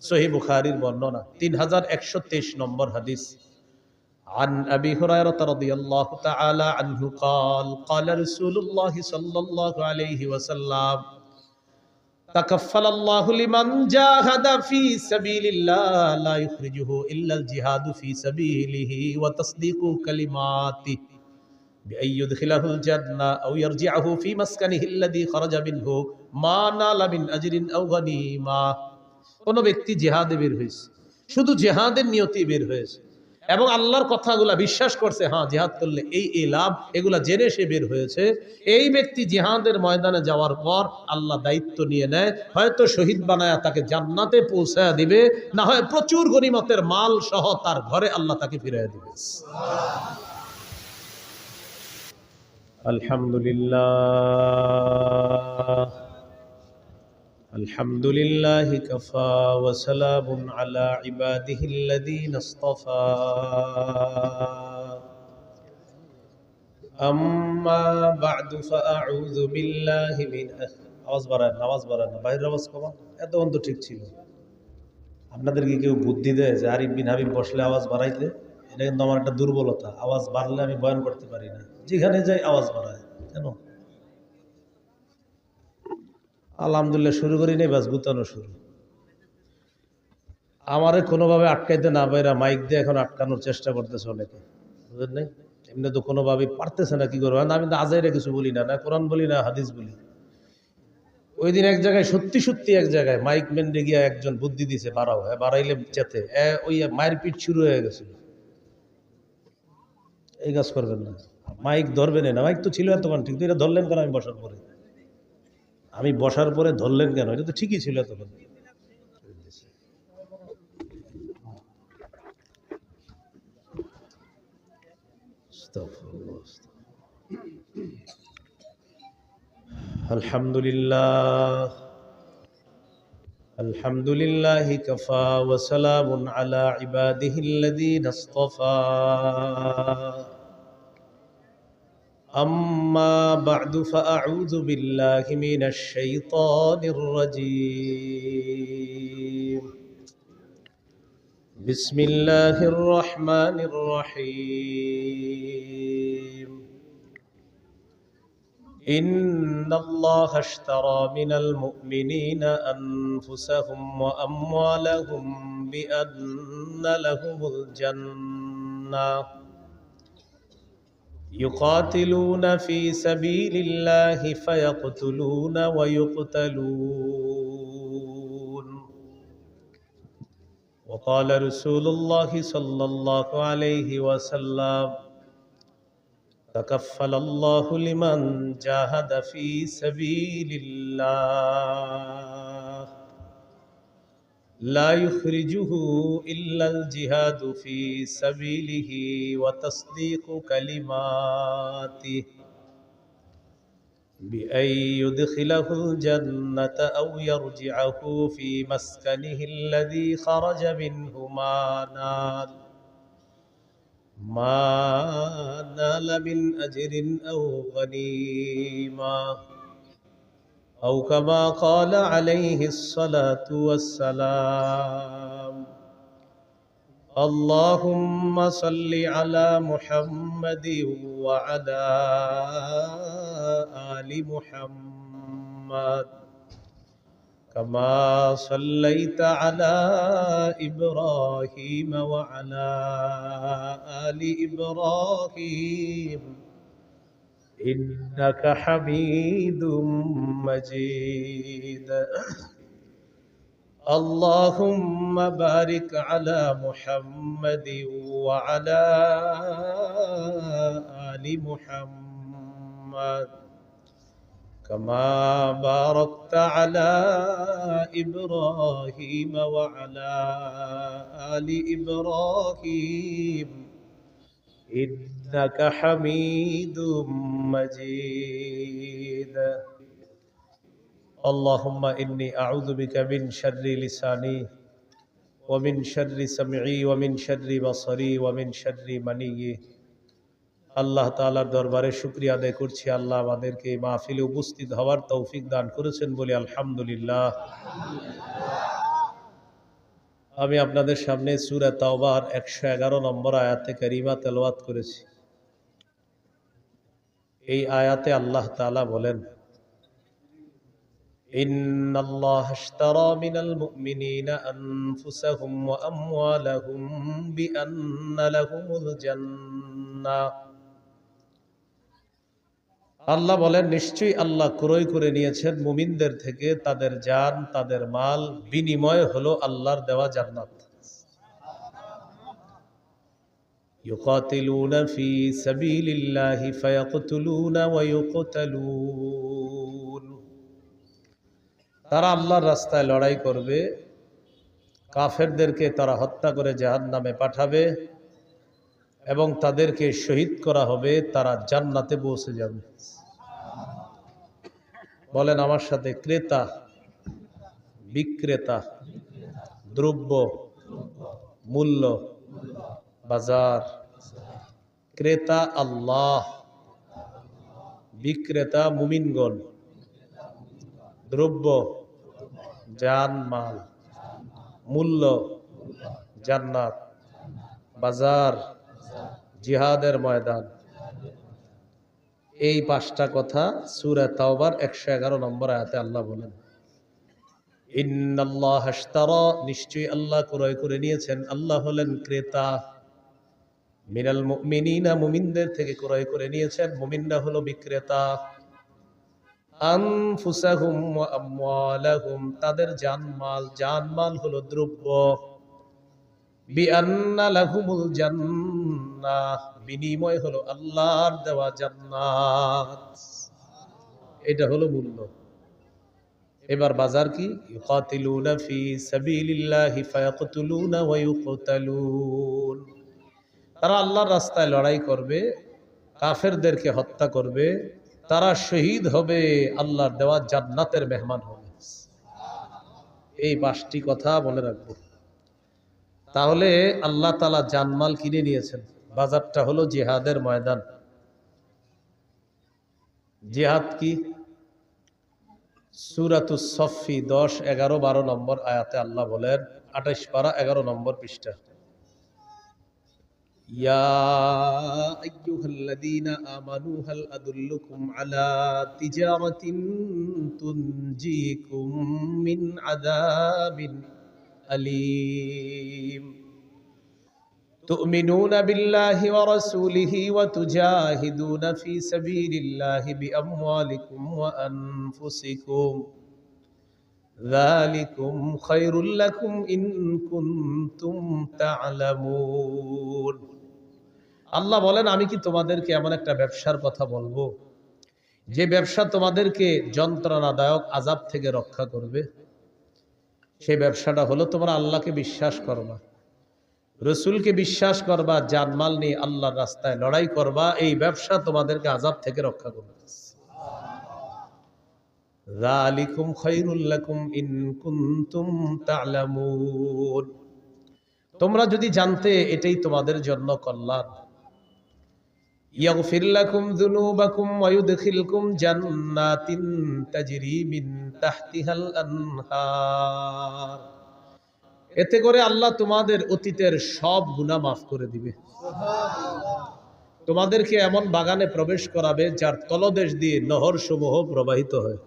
সহিহ বুখারীর বর্ণনা 3123 নম্বর হাদিস। عن أبي هريرة رضي الله تعالى عنه قال قال رسول الله صلى الله عليه وسلم تكفل الله لمن جاهد في سبيل الله لا يخرجه إلا الجهاد في سبيله وتصديق كلماته بأن يدخله الجنة أو يرجعه في مسكنه الذي خرج منه ما نال من أجر أو غنيمة। কোন ব্যক্তি জিহাদে বের হয়েছে, শুধু জিহাদের নিয়তে বের হয়েছে এবং আল্লাহর কথাগুলা বিশ্বাস করছে, হ্যাঁ জিহাদ করলে এই লাভ, এগুলা জেনে সে বের হয়েছে, এই ব্যক্তি জিহাদের ময়দানে যাওয়ার পর আল্লাহ দায়িত্ব নিয়ে নেয়, হয়তো শহীদ বানায়া তাকে জান্নাতে পৌঁছায়া দিবে, না হয় প্রচুর গনিমতের মাল সহ তার ঘরে আল্লাহ তাকে ফিরিয়ে দিবে। আলহামদুলিল্লাহ الحمد لله كفى وسلام على عباده الذين اصطفى أما بعد فأعوذ بالله من আওয়াজ বাড়ান না বাইরের আওয়াজ কমা, এত অন্ত ঠিক ছিল। আপনাদের কি কেউ বুদ্ধি দেয় যে আরিফ বিন হাবিব বসলে আওয়াজ বাড়াইতে? এটা কিন্তু আমার একটা দুর্বলতা, আওয়াজ বাড়লে আমি বয়ান করতে পারি না, যেখানে যাই আওয়াজ বাড়ায় কেন? আলহামদুলিল্লাহ শুরু করি নেই, বাস গুতানো শুরু। আমারে কোনোভাবে আটকাইতে না পাইরা মাইক দিয়ে এখন আটকানোর চেষ্টা করতেছে অনেকে, বুঝলেন নাই? এমনি তো কোনোভাবে পারতেছে না, কি করবো? আমি তো আজাইরা কিছু বলি না, না কোরআন বলি না হাদিস বলি। ওই দিন এক জায়গায় সত্যি এক জায়গায় মাইক মেন্ডে গিয়া একজন বুদ্ধি দিছে, বাড়াও, হ্যাঁ বাড়াইলে চেতে, ওই মায়ের পিঠ শুরু হয়ে গেছিল। এই কাজ করবেন না, মাইক ধরবেন না, মাইক তো ছিল এতক্ষণ ঠিক, এটা ধরলেন কেন? আমি বসার পরে ধরলেন কেন? এটা তো ঠিকই ছিল তখন। আলহামদুলিল্লাহ কাফা ওয়া সালামুন আলা ইবাদিহিল্লাযীনা ইসতাফা أما بعد فأعوذ بالله من الشيطان الرجيم بسم الله الرحمن الرحيم إن الله اشترى من المؤمنين أنفسهم وأموالهم بأن لهم الجنة يقاتلون في سبيل الله فيقتلون ويقتلون وقال رسول الله صلى الله عليه وسلم تكفل الله لمن جاهد في سبيل الله لا يخرجه إلا الجهاد في سبيله وتصديق كلماته بأن يدخله الجنة أو يرجعه في مسكنه الذي خرج منه ما نال من أجر أو غنيمة أو كما قال عليه الصلاة والسلام اللهم صل على محمد وعلى آل محمد كما صليت على إبراهيم وعلى آل إبراهيم إنك حميد مجيد اللهم بارك على محمد وعلى آل محمد كما باركت على إبراهيم وعلى آل إبراهيم إنك حميد مجيد اللهم إني أعوذ بك من شر لساني ومن شر سمعي ومن شر بصري ومن شر مني আল্লাহ তাআলার দরবারে শুকরিয়া আদায় করছি, আল্লাহ আমাদেরকে এই মাহফিলে উপস্থিত হওয়ার তৌফিক দান করেছেন বলে আলহামদুলিল্লাহ। আমি আপনাদের সামনে সূরা তাওবার 111 নম্বর আয়াতে কারিমা তেলাওয়াত করেছি। এই আয়াতে আল্লাহ তাআলা বলেন, ইন্নাল্লাহা আশতারা মিনাল মুমিনিনা আনফুসাহুম ওয়া আমওয়ালাহুম বিআন্না লাহুমুল জান্নাহ। আল্লাহ বলেন, নিশ্চয়ই আল্লাহ ক্রয় করে নিয়েছেন মুমিনদের থেকে তাদের জান, তাদের মাল, বিনিময় হলো আল্লাহর দেওয়া জান্নাত। ইউকাতিলুনা ফি সাবিলিল্লাহি ফায়াকতুলুনা ওয়া ইউকতালুন। তারা আল্লাহর রাস্তায় লড়াই করবে, কাফেরদেরকে তারা হত্যা করে জাহান্নামে পাঠাবে এবং তাদেরকে শহীদ করা হবে, তারা জান্নাতে পৌঁছে যাবে। বলেন আমার সাথে, ক্রেতা, বিক্রেতা, দ্রব্য, মূল্য, বাজার। ক্রেতা আল্লাহ, বিক্রেতা মুমিনগণ, দ্রব্য জান মাল, মূল্য জান্নাত, বাজার জিহাদের ময়দান। এই পাঁচটা কথা সূরা তাওবার 111 নম্বর আয়াতে আল্লাহ বলেন। ইন্নাল্লাহা আশতারা, নিশ্চয়ই আল্লাহ ক্রয় করে নিয়েছেন, আল্লাহ হলেন ক্রেতা। মিনাল মুমিনিনা, মুমিনদের থেকে ক্রয় করে নিয়েছেন, মুমিনরা হলো বিক্রেতা। আনফুসাহুম ওয়া আমওয়ালাহুম, তাদের জানমাল, জানমাল হলো দ্রব্য। বিআন্না লাহুমুল জান্নাহ, বিনিময় হলো আল্লাহর দেওয়া জান্নাত। এটা হলো মূল্য। এবার বাজার কি? ইউকাতিলুনা ফি সাবিলিল্লাহি ফায়াকতুলুনা ওয়া ইউকতালুন। তারা আল্লাহর রাস্তায় লড়াই করবে, কাফেরদেরকে হত্যা করবে, তারা শহীদ হবে, আল্লাহর দেওয়া জান্নাতের মেহমান হবে। এই পাঁচটি কথা মনে রাখবো। তাহলে আল্লাহ তাআলা জানমাল কিনে নিয়েছেন। বাজারটা হলো জিহাদের ময়দান। জিহাদ কি? সূরাতুস সফফি 10, 11, 12 নম্বর আয়াতে আল্লাহ বলেন, 28 পারা 11 নম্বর পৃষ্ঠা, ইয়া আইয়ুহাল্লাযীনা আমানু হাল আদুল্লুকুম আলা তিজারাতিন তুনজিকুম মিন আযাবিন আলীম তুমিনুনা বিল্লাহি ওয়া রাসূলিহি ওয়া তুজাহিদুনা ফি সাবিলিল্লাহি বিআমওয়ালিকুম ওয়া আনফুসিকুম যালিকুম খায়রুল লাকুম ইন কুনতুম তা'লামুন। আল্লাহ বলেন, আমি কি তোমাদেরকে এমন একটা ব্যবসার কথা বলবো যে ব্যবসা তোমাদেরকে যন্ত্রণাদায়ক আযাব থেকে রক্ষা করবে? সেই ব্যবসাটা হলো তোমরা আল্লাহকে বিশ্বাস করবা, রসুলকে বিশ্বাস করবা, জানমাল নিয়ে আল্লাহর রাস্তায় লড়াই করবা। এই ব্যবসা তোমাদেরকে আযাব থেকে রক্ষা করবে। যালিকুম খায়রুল লাকুম ইন কুনতুম তা'লামুন, তোমরা যদি জানতে এটাই তোমাদের জন্য কল্যাণ। ইয়াগফির লাকুম যুনুবাকুম ওয়া ইউদখিলকুম জান্নাতিন তাজরি মিন তাহতিহাল আনহার, এতে করে আল্লাহ তোমাদের অতীতের সব গুনাহ মাফ করে দিবে। তোমাদেরকে এমন বাগানে প্রবেশ করাবে যার তলদেশ দিয়ে নহর সমূহ প্রবাহিত হয়।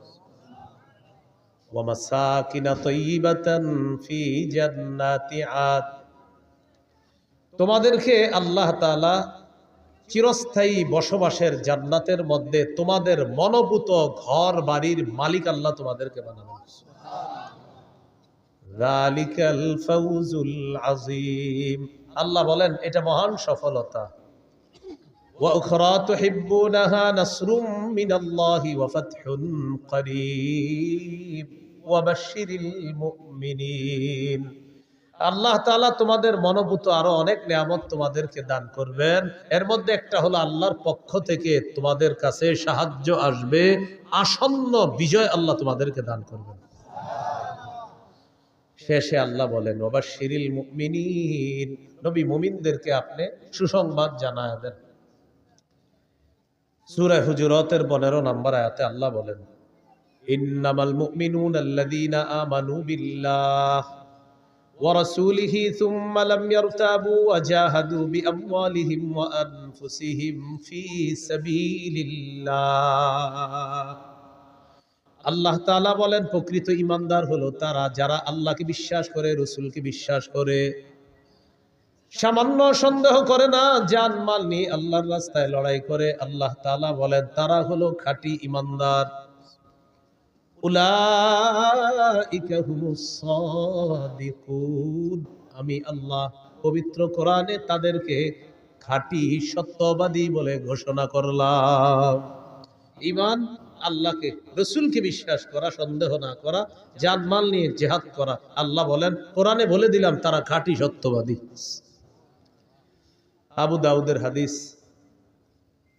ওয়া মাসাকিনা তাইয়িবাতান ফি জান্নাতি আদ, তোমাদেরকে আল্লাহ তাআলা চিরস্থায়ী বসবাসের জান্নাতের মধ্যে তোমাদের মনোভূত ঘর বাড়ির মালিক আল্লাহ তোমাদেরকে বানাবেন। যালিকাল ফাউজুল আযীম, আল্লাহ বলেন এটা মহান সফলতা। ওয়া উখরা তুহিব্বুনাহা নাসরুম মিনাল্লাহি ওয়া ফাতহুন করিব ওয়া বাশশিরিল মুমিনিন। আল্লাহ তাআলা তোমাদের মনোভূত আরো অনেক নিয়ামত তোমাদেরকে দান করবেন। এর মধ্যে একটা হলো আল্লাহর পক্ষ থেকে তোমাদের কাছে সাহায্য আসবে, আসন্ন বিজয় আল্লাহ তোমাদেরকে দান করবেন। শেষে আল্লাহ বলেন, ওয়া বাশশিরিল মুমিনিন, নবী মুমিনদেরকে আপনি সুসংবাদ জানায় দেন। সূরা হুজুরাতের 15 নম্বর আয়াতে আল্লাহ বলেন, ইন্নামাল মুমিনুনা আল্লাযীনা আমানু বিল্লাহ ورسوله ثم لم يرتابوا وجاهدوا بأموالهم وأنفسهم في سبيل الله আল্লাহ তাআলা বলেন প্রকৃত ঈমানদার হলো তারা যারা আল্লাহকে বিশ্বাস করে রাসূলকে বিশ্বাস করে সামান্য সন্দেহ করে না জান মাল নিয়ে আল্লাহর রাস্তায় লড়াই করে আল্লাহ তাআলা বলেন তারা হলো খাঁটি ঈমানদার উলাইকা হুমুস সাদিকুন আমি আল্লাহ পবিত্র কোরআনে তাদেরকে খাঁটি সত্যবাদী বলে ঘোষণা করলাম ঈমান আল্লাহকে রাসূলকে বিশ্বাস করা সন্দেহ না করা জান মাল নিয়ে জিহাদ করা আল্লাহ বলেন কোরআনে বলে দিলাম তারা খাঁটি সত্যবাদী আবু দাউদের হাদিস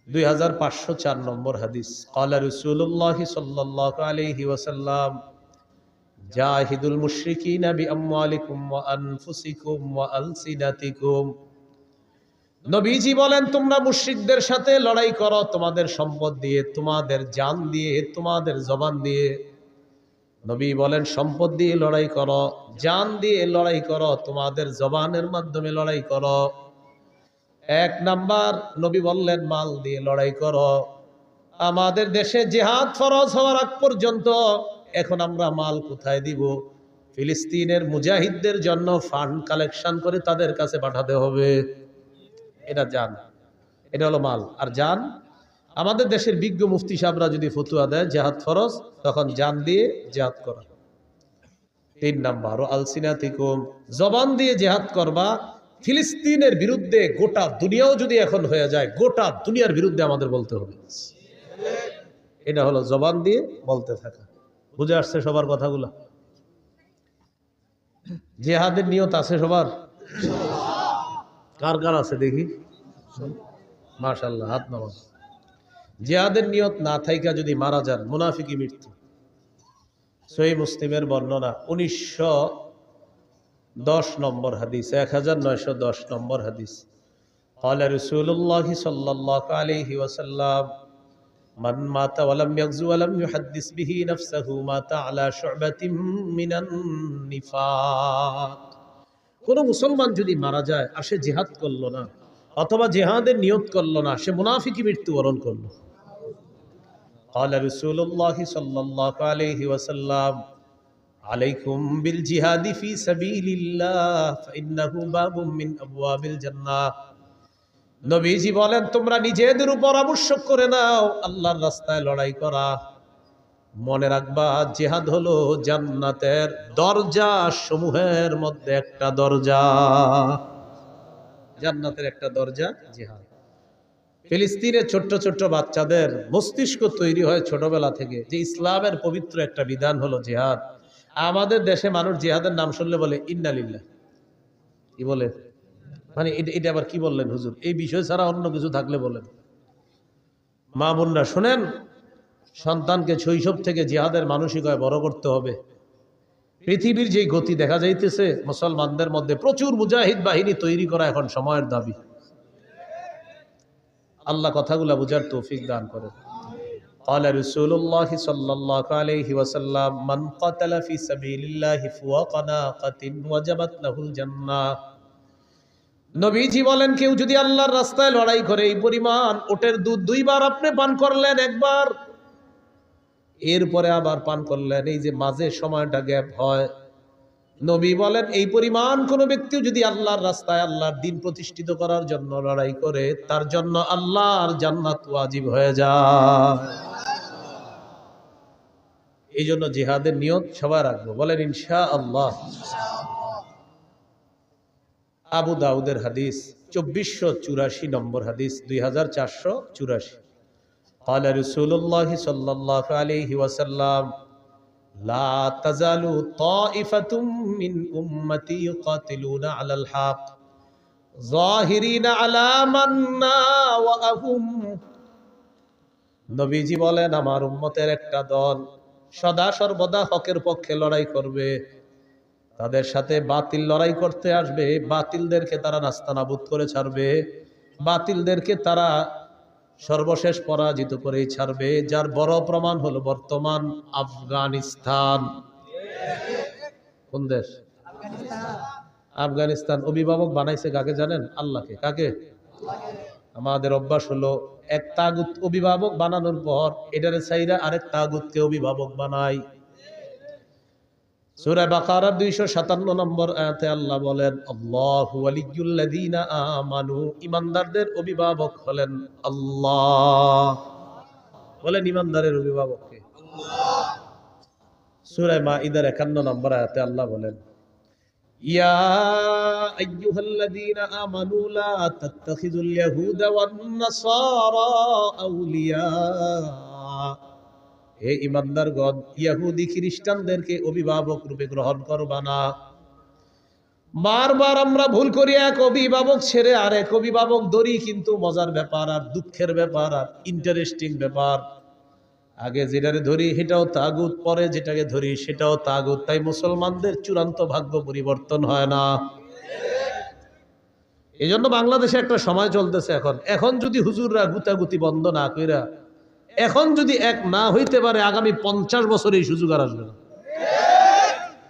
2504 নম্বর হাদিস ক্বালা রাসূলুল্লাহ সাল্লাল্লাহু আলাইহি ওয়াসাল্লাম জাহিদুল মুশরিকিনা বিআমওয়ালিকুম ওয়া আনফুসিকুম ওয়া আলসিনাতিকুম নবীজি বলেন তোমরা মুশরিকদের সাথে লড়াই করো তোমাদের সম্পদ দিয়ে তোমাদের জান দিয়ে তোমাদের জবান দিয়ে নবী বলেন সম্পদ দিয়ে লড়াই করো জান দিয়ে লড়াই করো তোমাদের জবানের মাধ্যমে লড়াই করো এক নাম্বার নবী বললেন মাল দিয়ে লড়াই করো আমাদের দেশে জিহাদ ফরজ হওয়ার আগ পর্যন্ত এখন আমরা মাল কোথায় দিব ফিলিস্তিনের মুজাহিদদের জন্য ফান্ড কালেকশন করে তাদের কাছে পাঠাতে হবে এটা জান এটা হলো মাল আর জান আমাদের দেশের বিজ্ঞ মুফতি সাহেবরা যদি ফতোয়া দেয় জিহাদ ফরজ তখন জান দিয়ে জিহাদ করা 3 নাম্বার ও আলসিনাতিকুম জবান দিয়ে জিহাদ করবা ফিলিস্তিনের বিরুদ্ধে গোটা দুনিয়াও যদি এখন হয়ে যায় গোটা দুনিয়ার বিরুদ্ধে আমাদের বলতে হবে এটা হলো জবান দিয়ে বলতে থাকা বুঝে আসছে সবার কথাগুলো জিহাদের নিয়ত আছে সবার কার কার আছে দেখি মাশাআল্লাহ হাত নামান জিহাদের নিয়ত না থাইকা যদি মারা যান মুনাফিকি মৃত্যু সহিহ মুসলিমের বর্ণনা 1910 নম্বর হাদিস 1910 নম্বর হাদিস قال رسول الله صلى الله عليه وسلم من مات ولم يغزو ولم يحدث به نفسه مات على شعبة من النفاق কোন মুসলমান যদি মারা যায় আর সে জিহাদ করলো না অথবা জিহাদের নিয়ত করলো না সে মুনাফিকি মৃত্যুবরণ করলো قال رسول الله صلى الله عليه وسلم عليكم بالجهاد في سبيل الله فإنه باب من أبواب الجنة নবীজি বলেন তোমরা নিজেদের উপর আবশ্যক করে নাও আল্লাহর রাস্তায় লড়াই করা মনে রাখবা জিহাদ হলো জান্নাতের দরজা সমূহের মধ্যে একটা দরজা জান্নাতের একটা দরজা জিহাদ ফিলিস্তিনের ছোট্ট ছোট্ট বাচ্চাদের মস্তিষ্ক তৈরি হয় ছোটবেলা থেকে যে ইসলামের পবিত্র একটা বিধান হলো জিহাদ আমাদের দেশে মানুষ জিহাদের নাম শুনলে বলে ইন্না লিল্লাহ কি বলে মানে এটা আবার কি বললেন হুজুর এই বিষয় ছাড়া অন্য কিছু থাকলে বলেন মা বোনরা শুনেন সন্তানকে শৈশব থেকে জিহাদের মানসিকতায় বড় করতে হবে পৃথিবীর যে গতি দেখা যাইতেছে মুসলমানদের মধ্যে প্রচুর মুজাহিদ বাহিনী তৈরি করা এখন সময়ের দাবি আল্লাহ কথাগুলা বুঝার তৌফিক দান করেন قال رسول الله صلى الله عليه وسلم من قتل في سبيل الله فوق ناقة وجبت له الجنة নবীজি বলেন কেউ যদি আল্লাহর রাস্তায় লড়াই করে এই পরিমাণ ওটের দুধ 2 বার আপনি পান করলেন একবার এরপরে আবার পান করলেন এই যে মাঝে সময়টা গ্যাপ হয় নবী বলেন এই পরিমাণ কোন ব্যক্তি যদি আল্লাহর রাস্তায় আল্লাহর দ্বীন প্রতিষ্ঠিত করার জন্য লড়াই করে তার জন্য আল্লাহর জান্নাত ওয়াজিব হয়ে যায় এই জন্য জিহাদের নিয়ত সবাই রাখবো বলেন ইনশাআল্লাহ আবু দাউদের হাদিস 2484 নম্বর হাদিস 2484 قال رسول الله صلى الله عليه وسلم لا تزال طائفة من أمتي يقاتلون على الحق ظاهرين على من ناوأهم নবীজি বলেন আমার উম্মতের একটা দল সদা সর্বদা হকের পক্ষে লড়াই করবে তাদের সাথে বাতিল লড়াই করতে আসবে বাতিলদেরকে তারা নাস্তানাবুদ করে ছাড়বে বাতিলদেরকে তারা সর্বশেষ পরাজিত করেই ছাড়বে যার বড় প্রমাণ হলো বর্তমান আফগানিস্তান কোন দেশ আফগানিস্তান অভিভাবক বানাইছে কাকে জানেন? আল্লাহকে। কাকে? আমাদের অভ্যাস হলো এক তাগুত অভিভাবক বানানোর পর এটারে চাইরা আরেক তাগুতকে অভিভাবক বানাই। সূরা বাকারার 257 নম্বর আয়াতে আল্লাহ বলেন, আল্লাহু ওয়ালিয়্যুল্লাযীনা আমানু, ঈমানদারদের অভিভাবক হলেন আল্লাহ। বলেন ঈমানদারের অভিভাবক কে? আল্লাহ। সূরা মাঈদার 51 নম্বর আয়াতে আল্লাহ বলেন, ইয়া আইয়ুহাল্লাযীনা আমানু লা তাত্তাখিযুল ইয়াহুদা ওয়ান নাসারা আউলিয়া। হে ঈমানদারগণ, ইহুদি খ্রিস্টানদেরকে অভিভাবক রূপে গ্রহণ করবা না। বারবার আমরা ভুল করি, এক অভিভাবক ছেড়ে আরেক অভিভাবক ধরি, কিন্তু মজার ব্যাপার আর দুঃখের ব্যাপার আর ইন্টারেস্টিং ব্যাপার, আগে যেটাকে ধরি সেটাও তাগুত, পরে যেটাকে ধরি সেটাও তাগুত। তাই মুসলমানদের চূড়ান্ত ভাগ্য পরিবর্তন হয় না। এই জন্য বাংলাদেশে একটা সময় চলতেছে এখন যদি হুজুররা গুতাগুতি বন্ধ না কইরা এখন যদি এক না হইতে পারে, আগামী 50 বছরে এই সুযোগ আর আসবে না।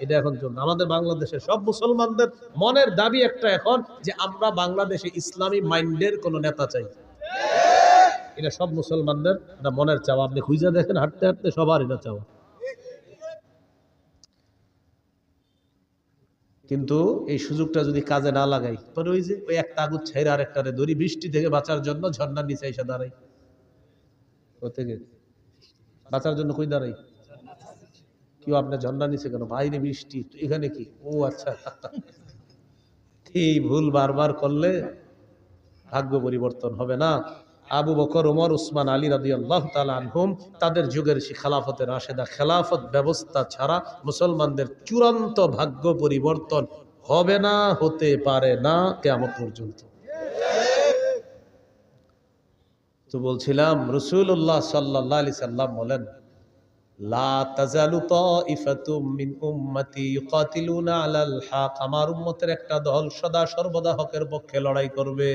এটা এখন চলছে আমাদের বাংলাদেশে। সব মুসলমানদের মনের দাবি একটা এখন, যে আমরা বাংলাদেশে ইসলামী মাইন্ডের কোন নেতা চাই। এটা সব মুসলমানদের মনের চাওয়া। আপনি খুঁজে দেখেন, হাঁটতে হাঁটতে সবার এটা চাওয়া। কিন্তু এই সুযোগটা যদি কাজে না লাগাই, তবে ওই যে ওই একটা আগুন ছেড়ে আরেকটারে ধরি, বৃষ্টি থেকে বাঁচার জন্য ঝর্ণার নিচে এসে দাঁড়াই। থেকে বাঁচার জন্য কই দাঁড়াই? কেউ আপনার ঝর্ণার নিচে কেন? বাইরে বৃষ্টি, এখানে কি? ও আচ্ছা। এই ভুল বারবার করলে ভাগ্য পরিবর্তন হবে না। আবু বকর, ওমর, উসমান, আলী রাদিয়াল্লাহু তাআলা আনহুম, তাদের যুগের সেই খেলাফতের রাশেদা, খেলাফত ব্যবস্থা ছাড়া মুসলমানদের চূড়ান্ত ভাগ্য পরিবর্তন হবে না, হতে পারে না কিয়ামত পর্যন্ত। তো বলছিলাম, রাসূলুল্লাহ সাল্লাল্লাহু আলাইহি সাল্লাম বলেন, লা তাজালু তাইফাতুম মিন উম্মতি ইউকাতিলুনা আলাল হক, আমার উম্মতের একটা দল সদা সর্বদা হকের পক্ষে লড়াই করবে।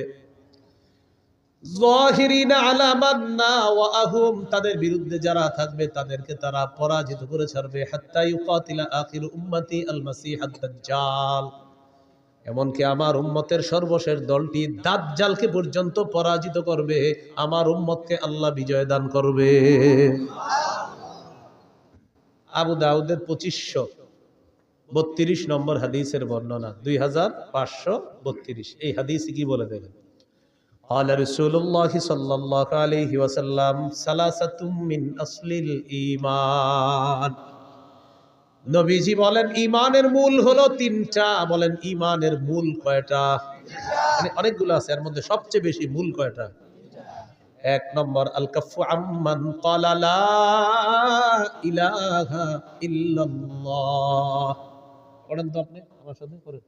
যাহিরিনা আলা মান নাওয়াহুম, তাদের বিরুদ্ধে যারা থাকবে তাদেরকে তারা পরাজিত করে ছাড়বে। হাত্তা ইউকাতিলা আখির উম্মতি আল মাসিহাদ দাজ্জাল, এমনকি আমার উম্মতের সর্বশেষ দলটি দাজ্জালকে পর্যন্ত পরাজিত করবে। আমার উম্মতকে আল্লাহ বিজয় দান করবে। আবু দাউদের 2532 নম্বর হাদিসের বর্ণনা, 2532। এই হাদিসে কি বলে দেখেন, قال رسول الله صلى الله عليه وسلم ثلاثة من أصل الإيمان, নবীজি বলেন ঈমানের মূল হলো তিনটা। বলেন ঈমানের মূল কয়টা? মানে অনেকগুলো আছে, এর মধ্যে সবচেয়ে বেশি মূল কয়টা? এক নম্বর, আল কাফু আম্মান ক্বালা লা ইলাহা ইল্লাল্লাহ। পড়েন তো আপনি আমার সাথে, পড়েন।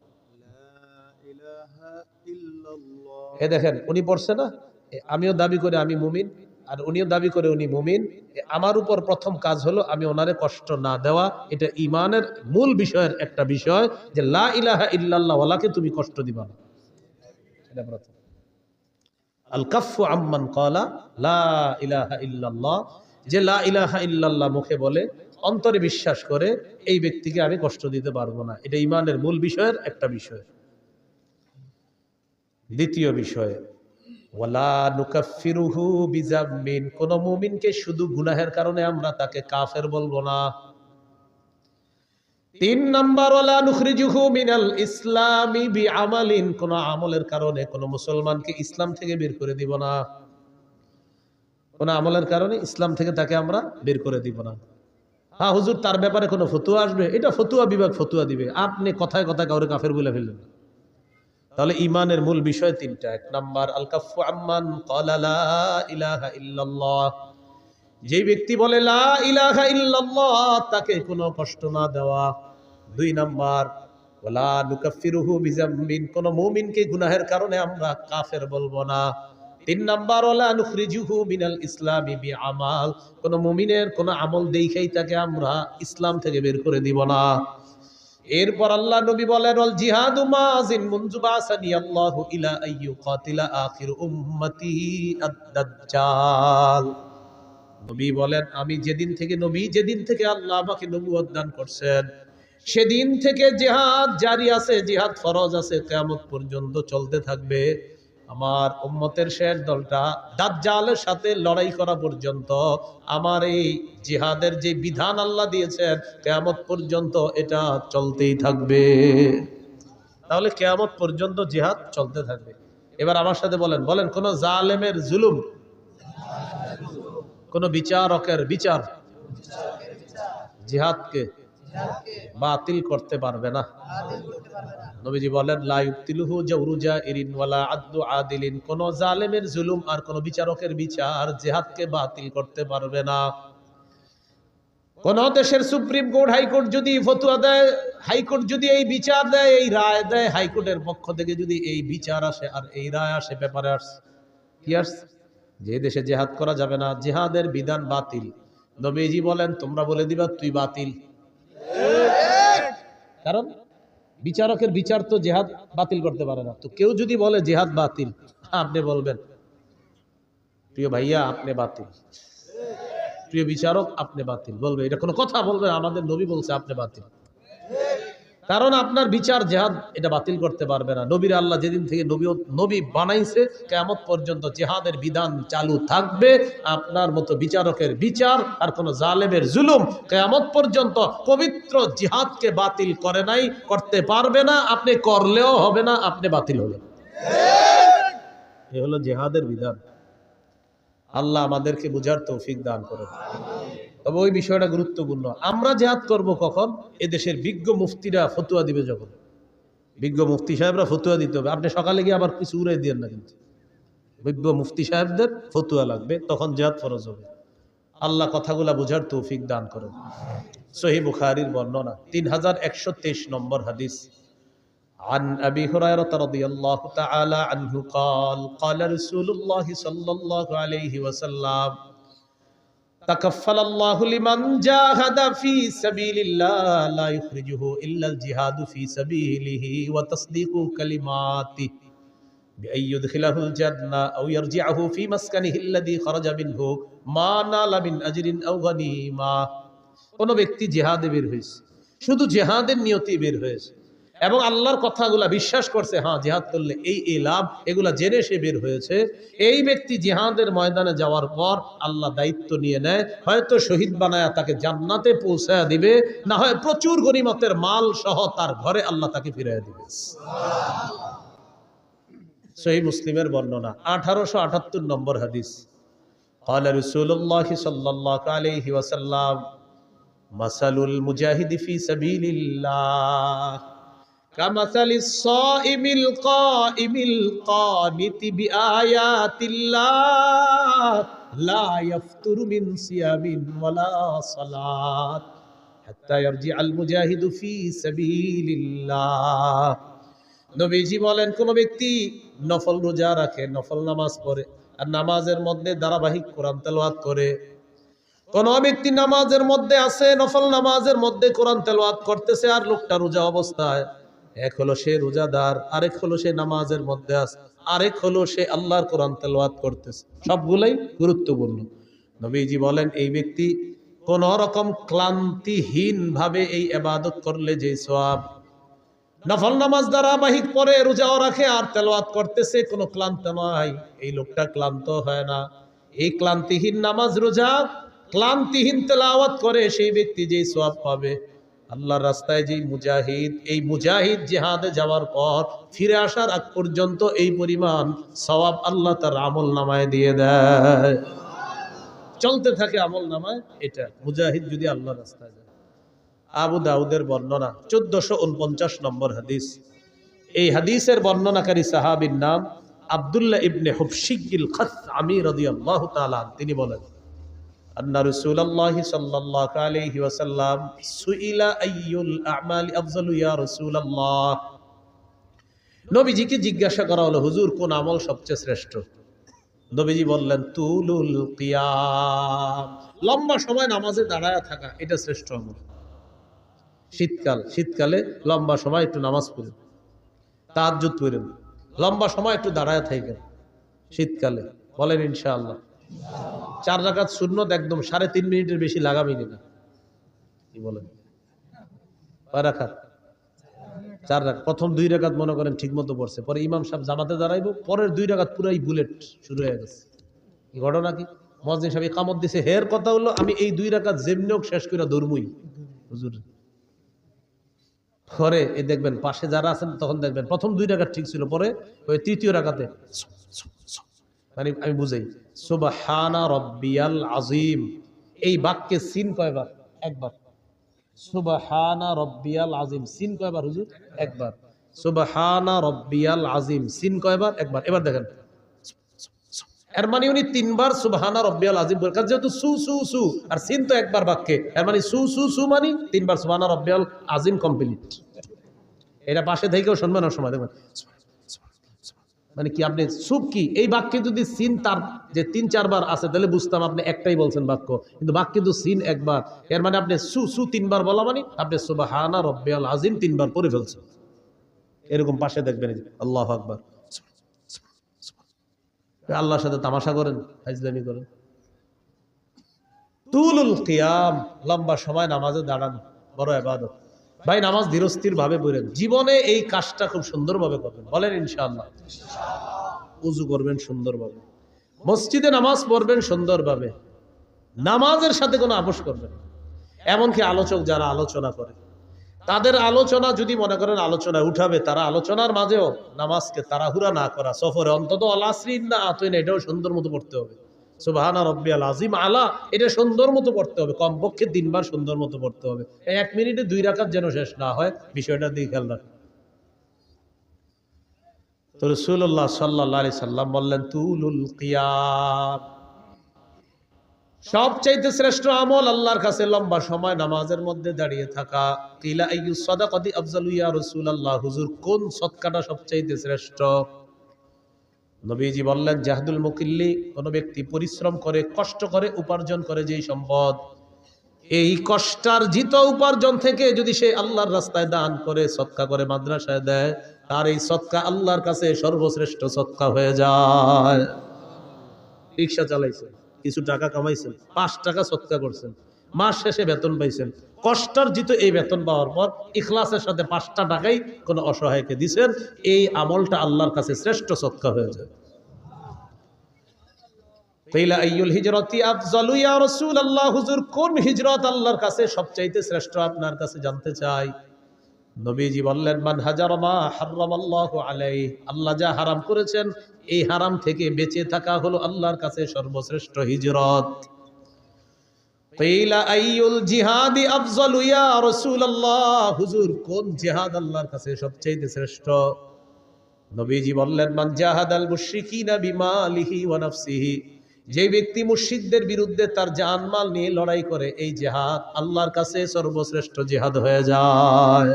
এ দেখেন, উনি পড়ছে না, আমিও দাবি করে আমি মুমিন, আর উনিও দাবি করে উনি মুমিন। আমার উপর প্রথম কাজ হলো আমি ওনারে কষ্ট না দেওয়া। এটা ঈমানের মূল বিষয়ের একটা বিষয়, যে লা ইলাহা ইল্লাল্লাহ ওয়ালাকে তুমি কষ্ট দিবা না। এটা প্রথম। আল কাফু আম্মান ক্বালা লা ইলাহা ইল্লাল্লাহ, যে লা ইলাহা ইল্লাল্লাহ মুখে বলে, অন্তরে বিশ্বাস করে, এই ব্যক্তিকে আমি কষ্ট দিতে পারবো না। এটা ঈমানের মূল বিষয়ের একটা বিষয়। দ্বিতীয় বিষয়, ওয়ালা নুকাফিরুহু বিযাম্বিন, কোন মুমিনকে শুধু গুনাহের কারণে আমরা তাকে কাফের বলবো না। 3 নাম্বার, ওয়ালা নুখরিজুহু মিনাল ইসলামি বিআমালিন, কোন আমলের কারণে কোন মুসলমানকে ইসলাম থেকে বের করে দিব না। কোন আমলের কারণে ইসলাম থেকে তাকে আমরা বের করে দিব না। হ্যাঁ হুজুর, তার ব্যাপারে কোনো ফতোয়া আসবে, এটা ফতোয়া বিভাগ ফতোয়া দিবে, আপনি কথায় কথায় কাউরে কাফের বলে ফেললেন না। তাহলে ঈমানের মূল বিষয় তিনটা। এক নাম্বার, আল কাফু আম্মান ক্বালা লা ইলাহা ইল্লাল্লাহ, যে ব্যক্তি বলে লা ইলাহা ইল্লাল্লাহ তাকে কোনো কষ্ট না দেওয়া। 2 নাম্বার, ওয়ালা নুকাফিরুহু বিযাম্বিন, কোন মুমিনকে গুনাহের কারণে আমরা কাফের বলবো না। 3 নাম্বার, ওয়ালা নুখরিজুহু মিনাল ইসলামি বিআমাল, কোন মুমিনের কোন আমল দেখাই তাকে আমরা ইসলাম থেকে বের করে দিব না। এরপর আল্লাহ নবী বলেন, ওয়াল জিহাদু মাযিন মুনযু বাসানি আল্লাহু ইলা আইয়ু কাতিলা আখির উম্মতি আদ-দাজ্জাল। নবী বলেন, আমি যেদিন থেকে আল্লাহ আমাকে নবুয়ত দান করছেন, সেদিন থেকে জিহাদ জারি আছে, জিহাদ ফরজ আছে, কিয়ামত পর্যন্ত চলতে থাকবে। আমার উম্মতের শেষ দলটা দাজ্জালের সাথে লড়াই করা পর্যন্ত আমার এই জিহাদের যে বিধান আল্লাহ দিয়েছেন কিয়ামত পর্যন্ত এটা চলতেই থাকবে। তাহলে কিয়ামত পর্যন্ত জিহাদ চলতে থাকবে। এবার আমার সাথে বলেন, বলেন কোন জালেমের জুলুম, কোন বিচারকের বিচার জিহাদকে বাতিল করতে পারবে না। নবীজি বলেন লা ইউতিলুহু জাওরু জাইরিন ওয়ালা আদলু আদিলিন, কোন জালেমের জুলুম আর কোন বিচারকের বিচার জিহাদকে বাতিল করতে পারবে না। কোন দেশের সুপ্রিম কোর্ট হাইকোর্ট যদি ফতোয়া দেয়, হাইকোর্ট যদি এই বিচার দেয়, এই রায় দেয়, হাইকোর্টের পক্ষ থেকে যদি এই বিচার আসে আর এই রায় আসে, পেপারে আসে কি আসে, যে দেশে জিহাদ করা যাবে না, জিহাদের বিধান বাতিল, নবীজি বলেন তোমরা বলে দিবা তুই বাতিল। কারণ বিচারকের বিচার তো জিহাদ বাতিল করতে পারে না। তো কেউ যদি বলে জিহাদ বাতিল, আপনি বলবেন প্রিয় ভাইয়া আপনি বাতিল, প্রিয় বিচারক আপনি বাতিল, বলবে এটা কোনো কথা? বলবে আমাদের নবী বলছে আপনি বাতিল। কারণ আপনার বিচার জিহাদ এটা বাতিল করতে পারবে না। নবীর আল্লাহ যেদিন থেকে নবী বানাইছে কিয়ামত পর্যন্ত জিহাদের বিধান চালু থাকবে। আপনার মতো বিচারকের বিচার আর কোন জালেমের জুলুম কিয়ামত পর্যন্ত পবিত্র জিহাদকে বাতিল করে নাই, করতে পারবে না। আপনি করলেও হবে না, আপনি বাতিল হলেন। এ হলো জিহাদের বিধান। আল্লাহ আমাদেরকে বুঝার তৌফিক দান করেন। তবে ওই বিষয়টা গুরুত্বপূর্ণ। আমরা জিহাদ করব কখন? এদেশের বিজ্ঞ মুফতিরা ফতোয়া দিবে যখন। বিজ্ঞ মুফতি সাহেবরা ফতোয়া দিতে হবে। আপনি সকালে গিয়ে আবার কিছু উড়াই দিয়েন না, কিন্তু বিজ্ঞ মুফতি সাহেবদের ফতোয়া লাগবে, তখন জিহাদ ফরজ হবে। আল্লাহ কথাগুলা বুঝার তৌফিক দান করেন। সহিহ বুখারীর বর্ণনা 3123 নম্বর হাদিস। عن أبي هريرة رضي الله تعالى عنه قال قال رسول الله صلى الله عليه وسلم تكفل الله لمن جاهد في سبيل الله لا يخرجه إلا الجهاد في سبيله وتصديق كلماته بأن يدخله الجنة أو يرجعه في مسكنه الذي خرج منه ما نال من أجر أو غنيمة। কোন ব্যক্তি জিহাদে বের হয়েছে, শুধু জিহাদের নিয়তে বের হয়েছে এবং আল্লাহর কথাগুলা বিশ্বাস করছে, হ্যাঁ জিহাদ করলে এই লাভ, এগুলা জেনে সে বের হয়েছে, এই ব্যক্তি জিহাদের ময়দানে যাওয়ার পর আল্লাহ দায়িত্ব নিয়ে নেয়, হয়তো শহীদ বানায়া তাকে জান্নাতে পৌঁছায়া দিবে, না হয় প্রচুর গনিমতের মাল সহ তার ঘরে আল্লাহ তাকে ফিরিয়ে দিবে। সহিহ মুসলিমের বর্ণনা 1878 নম্বর হাদিস। قال رسول الله صلى الله عليه وسلم مثل المجاهد في سبيل الله كمثل الصائم القائم القانت بآيات الله لا يفتر من صيام ولا صلاة حتى يرجع المجاهد في سبيل الله। নবীজি বলেন কোন ব্যক্তি নফল রোজা রাখে, নফল নামাজ পড়ে আর নামাজের মধ্যে ধারাবাহিক কোরআন তেলাওয়াত করে, কোন ব্যক্তি নামাজের মধ্যে আছে, নফল নামাজের মধ্যে কোরআন তেলাওয়াত করতেছে আর লোকটা রোজা অবস্থায়, এক হলো সে রোজাদার, আরেক হলো সে নামাজের মধ্যে আছে, আরেক হলো সে আল্লাহর কোরআন তেলাওয়াত করতেছে, সবগুলাই গুরুত্বপূর্ণ। নবীজি বলেন এই ব্যক্তি কোন রকম ক্লান্তিহীন ভাবে এই ইবাদত করলে যে সওয়াব, নফল নামাজ ধারাবাহিক পরে রোজাও রাখে আর তেলাওয়াত করতেছে, কোনো ক্লান্ত নয়, এই লোকটা ক্লান্ত হয় না। এই ক্লান্তিহীন নামাজ রোজা, ক্লান্তিহীন তেলাওয়াত করে সেই ব্যক্তি যেই সওয়াব পাবে, আল্লাহর রাস্তায় যেই মুজাহিদ, এই মুজাহিদ জিহাদে যাওয়ার পর ফিরে আসার আগ পর্যন্ত এই পরিমাণ সওয়াব আল্লাহ তার আমল নামায় দিয়ে দেয়, চলতে থাকে আমল নামায়। এটা মুজাহিদ যদি আল্লাহর রাস্তায় যায়। আবু দাউদের বর্ণনা 1449 নম্বর হাদিস। এই হাদিসের বর্ণনাকারী সাহাবীর নাম আব্দুল্লাহ ইবনে হুবশিগিল খাসআমি রাদিয়াল্লাহু তাআলা। তিনি বলেন আন্না রাসূলুল্লাহ সাল্লাল্লাহু আলাইহি ওয়াসাল্লাম সুইলা আইয়ুল আ'মালি আফযালু ইয়া রাসূলুল্লাহ। নবীজিকে জিজ্ঞাসা করা হলো হুজুর কোন আমল সবচেয়ে শ্রেষ্ঠ? নবীজি বললেন তুলুল কিয়াম, লম্বা সময় নামাজে দাঁড়ায় থাকা, এটা শ্রেষ্ঠ আমল। শীতকালে লম্বা সময় একটু নামাজ পড়েন, তাহাজ্জুদ পড়েন, লম্বা সময় একটু দাঁড়ায় থাকেন শীতকালে, বলেন ইনশাআল্লাহ। 4 রাকাত সুন্নত একদম 3.5 মিনিটের বেশি লাগাবেন না, কি বলেন? কয় রাকাত? 4 রাকাত। প্রথম 2 রাকাত মনে করেন ঠিক মতো পড়ছে, পরে ইমাম সাহেব জামাতে দাঁড়াইবো, পরের 2 রাকাত পুরাই বুলেট শুরু হয়ে গেছে। কি ঘটনা কি? মুয়াজ্জিন সাহেব ইকামত দিছে, হের কথা হলো আমি এই 2 রাকাত যেমনি হোক শেষ করে ধরমই হুজুর। পরে এই দেখবেন পাশে যারা আছেন তখন দেখবেন প্রথম 2 রাকাত ঠিক ছিল, পরে ওই তৃতীয় রাকাতে মানে আমি বুঝাই, সুবহানা রাব্বিয়াল আযীম এই বাক্যে সিন কয়বার? একবার। সুবহানা রাব্বিয়াল আযীম সিন কয়বার হুজুর? একবার। সুবহানা রাব্বিয়াল আযীম সিন কয়বার? একবার। এবার দেখেন, এর মানে উনি 3 বার সুবহানা রাব্বিয়াল আযীম বলেন, কারণ যেহেতু সু সু সু আর সিন তো একবার বাক্যে, এর মানে সু সু সু মানে 3 বার সুবহানা রাব্বিয়াল আযীম কমপ্লিট। এটা পাশে থেকেও শুনবেন না সময় দেখবেন মানে কি আপনি সুপ কি এই বাক্যে যদি সিন তার যে 3-4 বার আছে তাহলে বুঝতাম আপনি একটাই বলছেন বাক্য, কিন্তু বাক্যে কিন্তু সিন একবার, এর মানে আপনি সু সু 3 বার বলা মানে আপনি সুবহানা রাব্বিয়াল আযীম 3 বার পড়ে ফেলছেন। এরকম পাশে দেখবেন আল্লাহু আকবার, আল্লাহর সাথে তামাশা করেন, ফাজলামি করেন। তুলুল কিয়াম লম্বা সময় নামাজে দাঁড়ানো বড় ইবাদত। ভাই নামাজ ধীরস্থির ভাবে পড়েন, জীবনে এই কাজটা খুব সুন্দরভাবে করবেন, বলেন ইনশাআল্লাহ। উযু করবেন সুন্দরভাবে, মসজিদে নামাজ পড়বেন সুন্দরভাবে, নামাজের সাথে কোনো আপোষ করবেন না। এমনকি আলোচক যারা আলোচনা করে তাদের আলোচনা যদি মনে করেন আলোচনায় উঠাবে, তারা আলোচনার মাঝেও নামাজকে তাড়াহুড়া না করা, সফরে অন্তত আল আসরি না আতইন এটাও সুন্দর মতো পড়তে হবে, সুবহানা রাব্বিয়াল আযীম আলা এটা সুন্দর মতো পড়তে হবে, কমপক্ষে 3 বার সুন্দর মতো পড়তে হবে। 1 মিনিটে 2 রাকাত যেন শেষ না হয়, বিষয়টার দিকে খেয়াল রাখবেন। তো রাসূলুল্লাহ সাল্লাল্লাহু আলাইহি সাল্লাম বললেন তুলুল কিয়াম, সবচাইতে শ্রেষ্ঠ আমল আল্লাহর কাছে লম্বা সময় নামাজের মধ্যে দাঁড়িয়ে থাকা। কিলা আইয়ুস সাদাকাতি আফজালু ইয়া রাসূলুল্লাহ, হুজুর কোন সদকাটা সবচাইতে শ্রেষ্ঠ? নবীজি বললেন জাহদুল মুকিল্লি, কোন ব্যক্তি পরিশ্রম করে কষ্ট করে উপার্জন করে যেই সম্পদ, এই কষ্টার্জিত উপার্জন থেকে যদি সে আল্লাহর রাস্তায় দান করে, সদকা করে, মাদ্রাসায় দেয়, তার এই সদকা আল্লাহর কাছে সর্বশ্রেষ্ঠ সদকা হয়ে যায়। রিকশা চালাইছেন, কিছু টাকা কামাইছেন, 5 টাকা সদকা করছেন, মাস শেষে বেতন পাইছেন, কষ্টার্জিত এই বেতন পাওয়ার পর ইখলাসের সাথে 5টা টাকাই কোন অসহায়কে দিছেন, এই আমলটা আল্লাহর কাছে শ্রেষ্ঠ সদকা হয়ে যায়। কিলা আইয়ুল হিজরাতি আফজালু ইয়া রাসূলুল্লাহ, হুজুর কোন হিজরত আল্লাহর কাছে সবচাইতে শ্রেষ্ঠ আপনার কাছে জানতে চাই। নবীজি বললেন মান হাজারা মা হারামাল্লাহু আলাইহি, আল্লাহ যা হারাম করেছেন এই হারাম থেকে বেঁচে থাকা হলো আল্লাহর কাছে সর্বশ্রেষ্ঠ হিজরত। কিলা আইয়ুল জিহাদি আফজালু ইয়া রাসূলুল্লাহ, হুজুর কোন জিহাদ আল্লাহর কাছে সবচেয়ে শ্রেষ্ঠ? নবীজি বললেন মান জাহাদাল মুশরিকিনা বিমালিহি ওয়া নাফসিহি, যে ব্যক্তি মুশরিকদের বিরুদ্ধে তার জানমাল নিয়ে লড়াই করে, এই জিহাদ আল্লাহর কাছে সর্বশ্রেষ্ঠ জিহাদ হয়ে যায়।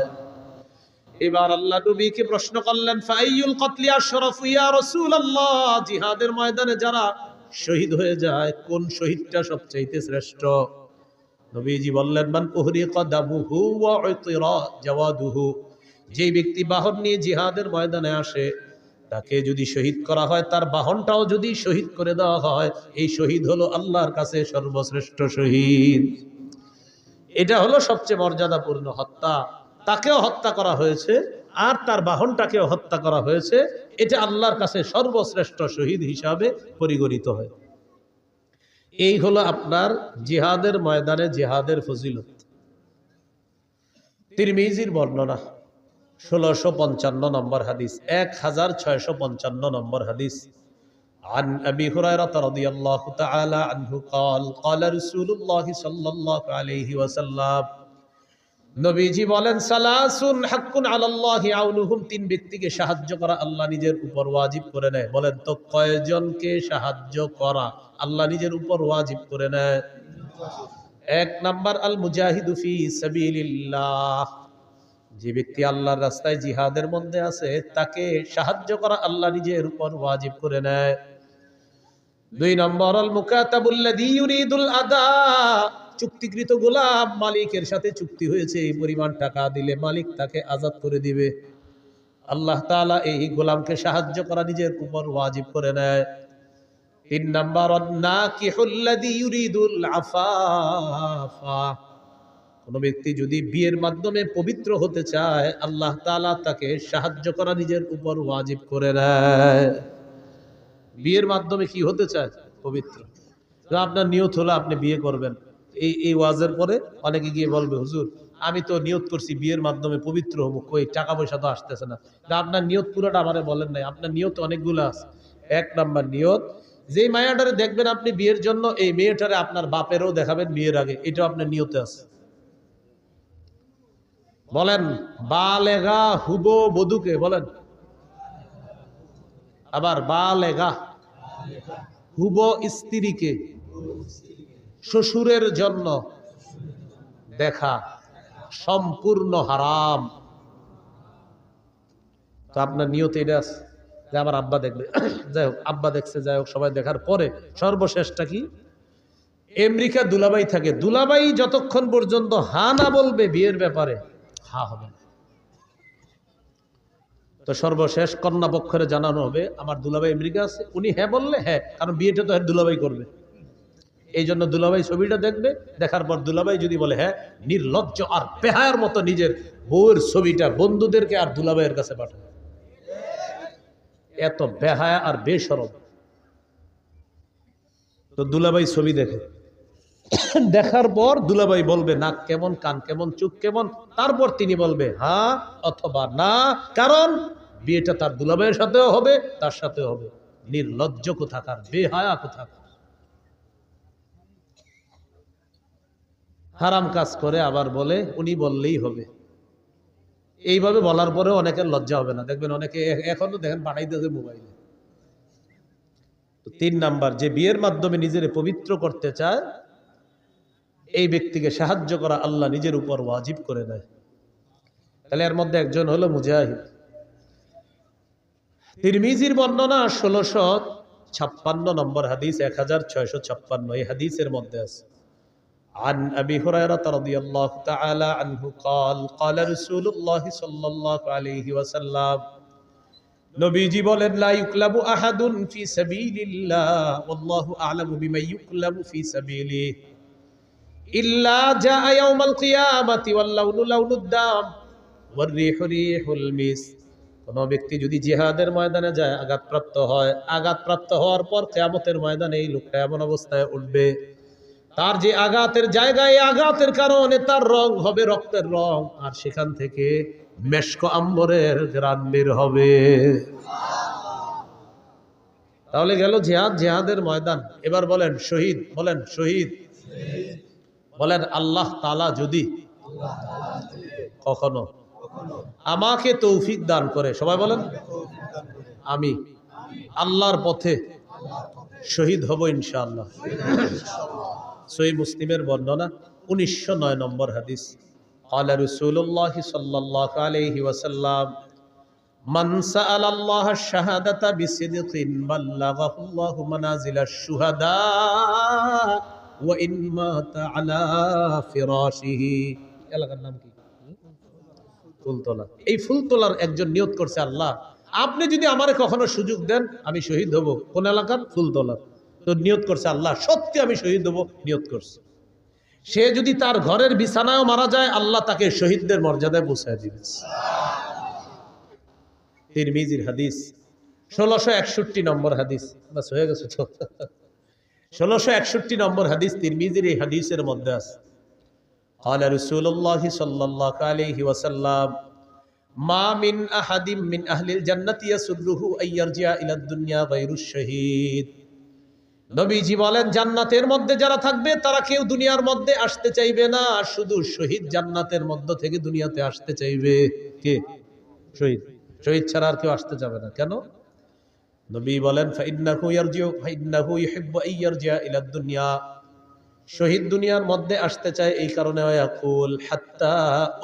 এবার আল্লাহ নবীকে প্রশ্ন করলেন ফাইয়ুল কতলি আশরাফু ইয়া রাসূলুল্লাহ, জিহাদের ময়দানে যারা শহীদ হয়ে যায় কোন শহীদটা সবচেয়ে শ্রেষ্ঠ? নবীজি বললেন মান উহরিকা দামুহু ওয়া উতিরা জাওয়াদুহু, যে ব্যক্তি বাহন নিয়ে জিহাদের ময়দানে আসে তাকে যদি শহীদ করা হয়, তার বাহনটাও যদি শহীদ করে দেওয়া হয়, এই শহীদ হলো আল্লাহর কাছে সর্বশ্রেষ্ঠ শহীদ। এটা হলো সবচেয়ে মর্যাদাপূর্ণ হত্যা, তাকেও হত্যা করা হয়েছে আর তার বাহনটাকেও হত্যা করা হয়েছে, এটা আল্লাহর কাছে সর্বশ্রেষ্ঠ শহীদ হিসাবে পরিগণিত হয়। এই হলো আপনার জিহাদের ময়দানে জিহাদের ফজিলত। তিরমিজির বর্ণনা 1655 নম্বর হাদিস, 1655 নম্বর হাদিস। عن أبي هريرة رضي الله تعالى عنه قال قال رسول الله صلى الله عليه وسلم, নবীজি বলেন সালাসুন হাক্কুন আলাল্লাহি আউনুহুম, 3 ব্যক্তিকে সাহায্য করা আল্লাহ নিজের উপর ওয়াজিব করে নেয়। বলেন তো কয়জনকে সাহায্য করা আল্লাহ নিজের উপর ওয়াজিব করে নেয়? 1 নাম্বার আল মুজাহিদু ফি সাবিলিল্লাহ, যে ব্যক্তি আল্লাহর রাস্তায় জিহাদের মধ্যে আছে তাকে সাহায্য করা আল্লাহ নিজের উপর ওয়াজিব করে নেয়। 2 নম্বর আল মুকাতাবুল্লাযী ইউরিদুল আদা, চুক্তিকৃত গোলাম, মালিকের সাথে চুক্তি হয়েছে এই পরিমাণ টাকা দিলে মালিক তাকে আজাদ করে দিবে, আল্লাহ তাআলা এই গোলামকে সাহায্য করা নিজের উপর ওয়াজিব করে নেয়। 3 নম্বর আন নাকিহুল্লাযী ইউরিদুল আফাফা, কোনো ব্যক্তি যদি বিয়ের মাধ্যমে পবিত্র হতে চায়, আল্লাহ তাআলা তাকে সাহায্য করা নিজের উপর ওয়াজিব করে দেয়। বিয়ের মাধ্যমে কি হতে চায়? পবিত্র। আপনার নিয়ত হলো আপনি বিয়ে করবেন, এই ওয়াজের পরে অনেকে গিয়ে বলবে, হুজুর আমি তো নিয়ত করছি বিয়ের মাধ্যমে পবিত্র হবো, কই টাকা পয়সা তো আসতেছে না। আপনার নিয়ত পুরোটা আমারে বলেন নাই। আপনার নিয়ত অনেকগুলো আছে। এক নাম্বার নিয়ত, যেই মায়াটারে দেখবেন আপনি বিয়ের জন্য, এই মেয়েটারে আপনার বাপেরও দেখাবেন বিয়ের আগে, এটাও আপনার নিয়তে আছে। বলেন বালেগা হুবো বধূকে বলেন, আবার বালেগা হুবো স্ত্রীকে শ্বশুরের জন্য দেখা সম্পূর্ণ হারাম। তো আপনার নিয়ত এটা আছে যে আমার আব্বা দেখবে, যাই হোক আব্বা দেখছে, যাই হোক সবাই দেখার পরে সর্বশেষটা কি? আমেরিকা দুলাভাই থাকে, দুলাভাই যতক্ষণ পর্যন্ত হা না বলবে বিয়ের ব্যাপারে, হা হবে না। তো সর্বশেষ কন্যা পক্ষের জানানো হবে আমার দুলাভাই আমেরিকা আছে, উনি হ্যাঁ বললে হ্যাঁ, কারণ বিয়েটা তো দুলাভাই করবে। এই জন্য দুলাভাই ছবিটা দেখবে, দেখার পর দুলাভাই যদি বলে হ্যাঁ, নির্লজ্জ আর বেহায়ার মতো নিজের বউয়ের ছবিটা বন্ধুদেরকে আর দুলাভাইয়ের কাছে পাঠাবে। এত বেহায়া আর বেশরম। তো দুলাভাই ছবি দেখে, দেখার পর দুলাভাই বলবে নাক কেমন, কান কেমন, চোখ কেমন, তারপর তিনি বলবে হ্যাঁ অথবা না, কারণ বিয়েটা তার দুলাভাইয়ের সাথেও হবে, তার সাথেও হবে। নির্লজ্জ কোথাকার, বেহায়া কোথাকার, হারাম কাজ করে আবার বলে উনি বললেই হবে। এইভাবে বলার পরে অনেকের লজ্জা হবে না, দেখবেন অনেকে এখনো দেখেন বানাইতেছে মোবাইলে। তিন নাম্বার, যে বিয়ের মাধ্যমে নিজের পবিত্র করতে চায়, এই ব্যক্তিকে সাহায্য করা আল্লাহ নিজের উপর ওয়াজিব করে দেয়। তাহলে এর মধ্যে একজন হলো মুজাহিদ। তিরমিজির বর্ণনা 1656 নম্বর হাদিস, 1656 এই হাদিসের মধ্যে আছে عن أبي هريرة رضي الله تعالى عنه قال قال رسول الله صلى الله عليه وسلم নবীজি বলেন লা ইউকলাবু আহাদুন ফি সাবিলিল্লাহ ওয়াল্লাহু আ'লামু বিমা ইউকলাবু ফি সাবিলিহি ইল্লা জাআ ইয়াউমাল কিয়ামাতি ওয়াল লাউনু লাউনুদ দাম ওয়ার রিহু রিহুল মিস। কোন ব্যক্তি যদি জিহাদের ময়দানে যায়, আঘাতপ্রাপ্ত হয়, আঘাতপ্রাপ্ত হওয়ার পর কিয়ামতের ময়দানে এই লোকটা এমন অবস্থায় উঠবে, তার যে আঘাতের জায়গায়, আঘাতের কারণে তার রং হবে রক্তের রং, আর সেখান থেকে মেশক আম্বরের ঘ্রাণ বের হবে। তাহলে গেল জিহাদ, জিহাদের ময়দান। এবার বলেন শহীদ, বলেন শহীদ, বলেন আল্লাহ তাআলা যদি কখনো আমাকে তৌফিক দান করে, সবাই বলেন আমি আল্লাহর পথে শহীদ হব ইনশাআল্লাহ। সহিহ মুসলিমের বর্ণনা 1909 নম্বর হাদিস। قال رسول الله صلى الله عليه وسلم من سأل الله الشهادة بصدق بلغه الله منازل الشهداء وإن مات على فراشه। এলাকার নাম কি? ফুলতলা। এই ফুলতলার একজন নিয়ত করছে, আল্লাহ আপনি যদি আমারে কখনো সুযোগ দেন আমি শহীদ হব। কোন এলাকার? ফুলতলা। তো নিয়ত করছে আল্লাহ সত্যি আমি শহীদ হব, নিয়ত করছে। সে যদি তার ঘরের বিছানায়ও মারা যায়, আল্লাহ তাকে শহীদদের মর্যাদায় পৌঁছায় দিবে। তিরমিজির হাদিস 1661 নম্বর হাদিস। বাস হয়ে গেছে তো। 1661 নম্বর হাদিস তিরমিজির এই হাদিসের মধ্যে আছে قال رسول الله صلى الله عليه وسلم ما من أحد من أهل الجنة يسره أن يرجع إلى الدنيا غير الشهيد। নবীজি বলেন জান্নাতের মধ্যে যারা থাকবে তারা কেউ দুনিয়ার মধ্যে আসতে চাইবে না, শুধু শহীদ জান্নাতের মধ্য থেকে দুনিয়াতে আসতে চাইবে। কে? শহীদ। শহীদ ছাড়া আর কেউ আসতে যাবে না। কেন? নবী বলেন ফাইন্নাহু ইয়ারজিউ ফাইন্নাহু ইউহিব্বু আন ইয়ারজি'a ইলা দুনিয়া। শহীদ দুনিয়ার মধ্যে আসতে চায় এই কারণে, ইয়াকুল হাত্তা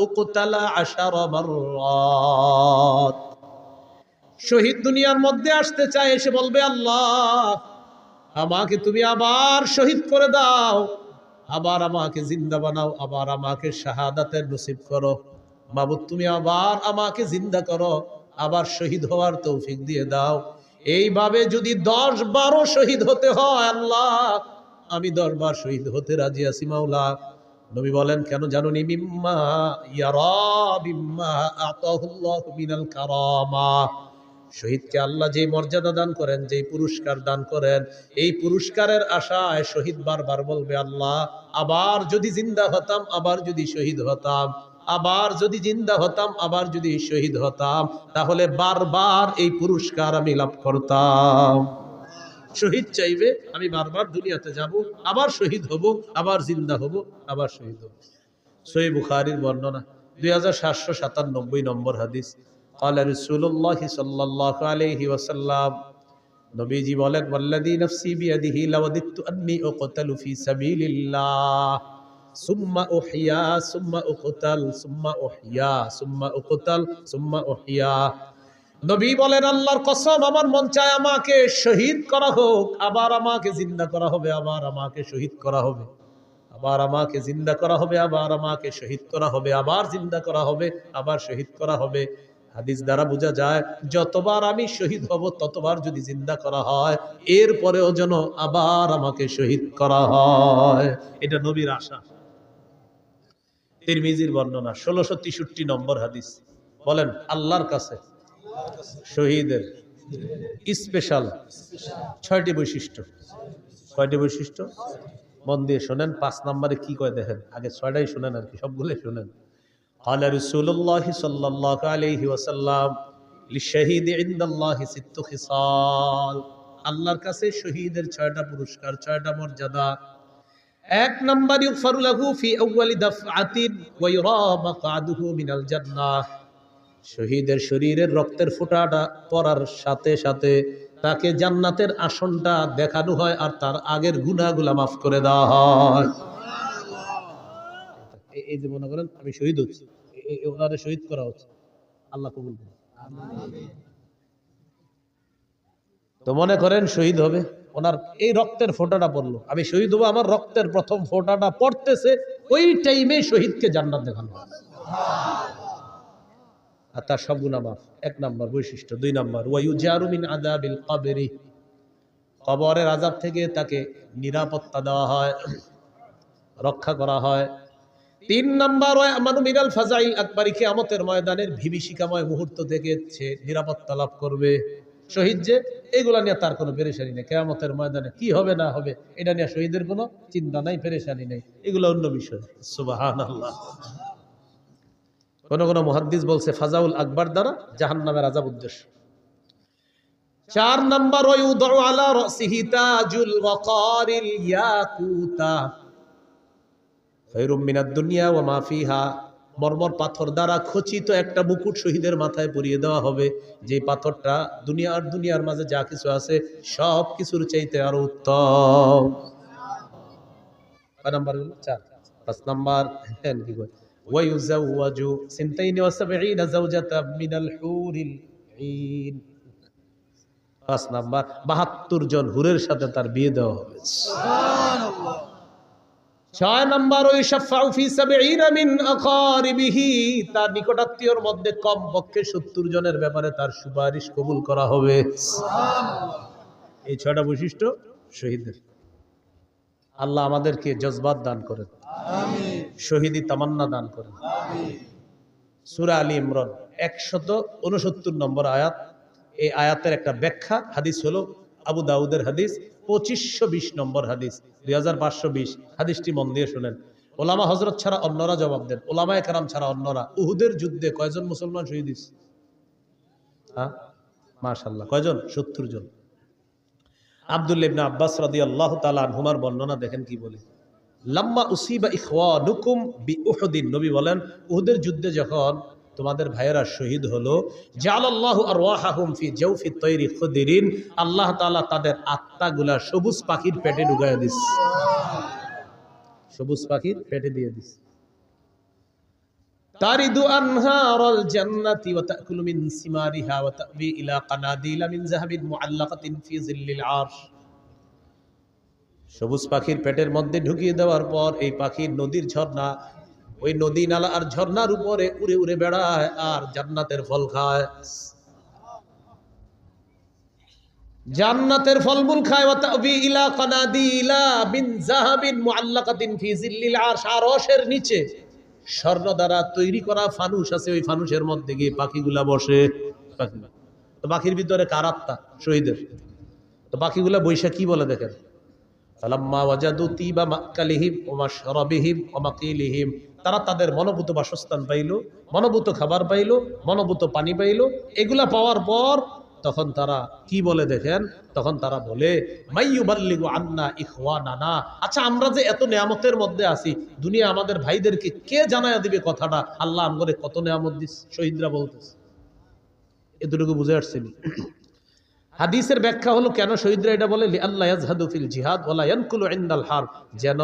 উকতালা 10 মাররাত। শহীদ দুনিয়ার মধ্যে আসতে চায়, এসে বলবে আল্লাহ আমাকে তুমি আবার শহীদ করে দাও, আবার আমাকে জিন্দা বানাও, আবার আমাকে শাহাদাতের নসিব করো। মাবুদ তুমি আবার আমাকে জিন্দা করো, আবার শহীদ হওয়ার তৌফিক দিয়ে দাও। এইভাবে যদি 10-12 শহীদ হতে হয়, আল্লাহ আমি 10 বার শহীদ হতে রাজি আছি মাওলা। নবী বলেন কেন জানুনি? মিম্মা ইয়ারা বিম্মা আতাহুল্লাহু মিনাল কারামা। শহীদকে আল্লাহ যে মর্যাদা দান করেন, যে পুরস্কার দান করেন, এই পুরস্কারের আশায় শহীদ বারবার বলবে, আল্লাহ আবার যদি জিন্দা হতাম, আবার যদি শহীদ হতাম, আবার যদি জিন্দা হতাম, আবার যদি শহীদ হতাম, তাহলে বারবার এই পুরস্কার আমি লাভ করতাম। শহীদ চাইবে, আমি বারবার দুনিয়াতে যাব, আবার শহীদ হব, আবার জিন্দা হব, আবার শহীদ হব। সহিহ বুখারীর বর্ণনা 2797 নম্বর হাদিস। قال رسول الله صلى الله عليه وسلم, নবীজি বলেন, ওয়াল্লাযী নাফসি বিয়াদিহি লাওয়াদিতু আন্নী উকতালু ফি সাবিলিল্লাহ সুম্মা উহইয়া সুম্মা উকতাল সুম্মা উহইয়া সুম্মা উকতাল সুম্মা উহইয়া। নবী বলেন, আল্লাহর কসম, আমার মন চায় আমাকে শহীদ করা হোক, আবার আমাকে জিন্দা করা হবে, আবার আমাকে শহীদ করা হবে, আবার আমাকে জিন্দা করা হবে, আবার আমাকে শহীদ করা হবে, আবার জিন্দা করা হবে, আবার শহীদ করা হবে। হাদিস দ্বারা বোঝা যায়, যতবার আমি শহীদ হব, ততবার যদি জিন্দা করা হয়, এরপরেও যেন আবার আমাকে শহীদ করা হয়। এটা নবীর আশা। তিরমিজির বর্ণনা 1663 নম্বর হাদিস। বলেন, আল্লাহর কাছে শহীদের স্পেশাল 6টি বৈশিষ্ট্য। কয়টি বৈশিষ্ট্য? মন দিয়ে শোনেন। 5 নম্বরে কি কয় দেখেন, আগে 6টাই শোনেন, আর কি সবগুলো শোনেন। قال رسول الله صلى الله عليه وسلم للشهيد عند الله 6 خصال। আল্লাহর কাছে শহীদের 6টা পুরস্কার, 6টা মর্যাদা। 1 নম্বর, ইগফারু লাহু ফি আউয়ালি দাফআতিন ওয়া ইউরা মাকআদুহু মিনাল জান্নাহ। শহীদের শরীরের রক্তের ফোঁটাটা পড়ার সাথে সাথে তাকে জান্নাতের আসনটা দেখানো হয়, আর তার আগের গুনাহগুলো মাফ করে দেওয়া হয়। এই যে মনে করেন আমি শহীদ হচ্ছি, ওনারে শহীদ করা হচ্ছে, আল্লাহ কবুল করুন। তো মনে করেন শহীদ হবে, ওনার এই রক্তের ফোঁটাটা পড়লো, আমি শহীদ হবো, আমার রক্তের প্রথম ফোঁটাটা পড়তেছে, ওই টাইমে শহীদকে জান্নাত দেখানো হয়, আর তার সব গুনাহ মাফ। 1 নম্বর বৈশিষ্ট্য। 2 নম্বর, ওয়ায়ুজারু মিন আযাবিল কবরি। কবরের আযাব থেকে তাকে নিরাপত্তা দেওয়া হয়, রক্ষা করা হয়। 3 নম্বর, ওয়ামানু মিনাল ফাজাইল আকবরি। কিয়ামতের ময়দানের বিভীষিকাময় মুহূর্ত থেকে সে নিরাপত্তা লাভ করবে। শহীদ যে, এগুলা নিয়ে তার কোনো পেরেশানি নেই। কিয়ামতের ময়দানে কি হবে না হবে, এটা নিয়ে শহীদের কোনো চিন্তা নাই, পেরেশানি নেই, এগুলো অন্য বিষয়। সুবহানাল্লাহ। কোন মুহাদ্দিস বলছে ফাজাউল আকবার দ্বারা জাহান্নামের আযাব উদ্দেশ্য। 4 নম্বর, ওয়ায়ুদউ আলা রাসিহি তাজুল ওয়াকারিল ইয়াকুতা খায়রুম মিনাদ দুনিয়া ওয়া মা ফিহা। মরমর পাথর দ্বারা খচিত একটা মুকুট শহীদের মাথায় পরিয়ে দেওয়া হবে, যে পাথরটা দুনিয়া আর দুনিয়ার মাঝে যা কিছু আছে সব কিছুর চাইতে আরো উত্তম। 5 নম্বর হলো 4। 5 নম্বর, কি কয়, ওয়ায়ুযাওয়াজু 72 যাওজাতাম মিনাল হুরিল ঈন। 5 নম্বর, 72 জন হুরের সাথে তার বিয়ে দেওয়া হবে। সুবহানাল্লাহ। 6 নম্বর, ওয়াশফাউ ফি 70 মিন আকারিবিহি। তার নিকটাত্মীয়র মধ্যে কম পক্ষে 70 জনের ব্যাপারে তার সুপারিশ কবুল করা হবে। সুবহানাল্লাহ। এই 6টা বৈশিষ্ট্য শহীদের। আল্লাহ আমাদেরকে জজবাত দান করেন, আমিন। শহীদি তামান্না দান করেন, আমিন। সূরা আলী ইমরান 169 নম্বর আয়াত। এই আয়াতের একটা ব্যাখ্যা হাদিস হলো আবু দাউদের হাদিস 2520 নম্বর হাদিস, 2520 হাদিসটি মন দিয়ে শুনেন। ওলামা হযরত ছাড়া অন্যরা জবাব দেন, ওলামায়ে কেরাম ছাড়া অন্যরা। উহুদের যুদ্ধে কয়জন মুসলমান শহীদ হয়েছে? মাশাআল্লাহ, কয়জন? 70 জন। আব্দুল্লাহ ইবনে আব্বাস রাদিয়াল্লাহু তাআলা আনহুমার বর্ণনা দেখেন কি বলে। লাম্মা উসিবা ইখওয়ানুকুম বিউহুদিন। নবী বলেন, উহুদের যুদ্ধে যখন তোমাদের ভাইয়েরা শহীদ হলো, জাআলাল্লাহু আরওয়াহাহুম ফি জাওফিত তায়রি খুদরিন। আল্লাহ তাআলা তাদের আত্মাগুলা সবুজ পাখির পেটে ঢুকায়া দিস। সবুজ পাখির পেটে দিয়ে দিস। তারিদু আনহারাল জান্নাতি ওয়া তাকুলু মিন সিমারিহা ওয়া তাবি ইলা কানাদিলা মিন যাহাবিন মুআল্লাকাতিন ফি জিল্লিল আরশ। সবুজ পাখির পেটের মধ্যে ঢুকিয়ে দেওয়ার পর এই পাখির নদীর ঝর্ণা, ওই নদী নালা আর ঝর্ণার উপরে উড়ে উড়ে বেড়ায় আর জান্নাতের ফল খায়। জান্নাতের ফলমূল খায়, ওয়া তাবি ইলা কানাদিলা মিন যাহাবিন মুআল্লাকাতিন ফি জিল্লিল আরশ, আরশের নিচে স্বর্ণ দ্বারা তৈরি করা ফানুস আছে, ওই ফানুসের মধ্যে গিয়ে পাখিগুলা বসে। পাখিগুলা তো পাখির ভিতরে কার আত্মা? শহীদের। তো পাখিগুলা বৈশা কি বলে দেখেন, ফালাম্মা ওয়াজাদু তিবা মাকালিহিম ওয়া মাশরাবিহিম ওয়া মাকিলিহিম, তারা তাদের মনোভূত বাসস্থান পাইল, মনোভূত খাবার পাইল, মনোভূত পানি পাইল। এগুলা পাওয়ার পর তখন তারা কি বলে দেখেন, তখন তারা বলে মাইয়ুবাল্লিগু আন্না ইখওয়ানানা, আচ্ছা আমরা যে এত নিয়ামতের মধ্যে আছি, দুনিয়া আমাদের ভাইদেরকে কে জানায়া দিবে কথাটা, আল্লাহ আমগরে কত নিয়ামত দিস। শহীদরা বলতেছে। এতটুকু বুঝে আসছেন? হাদিসের ব্যাখ্যা হলো কেন শহীদরা এটা বলে, লিআল্লা ইয়াজহাদু ফিল জিহাদ ওয়ালা ইয়ানকুলু ইনদাল হারব, যেন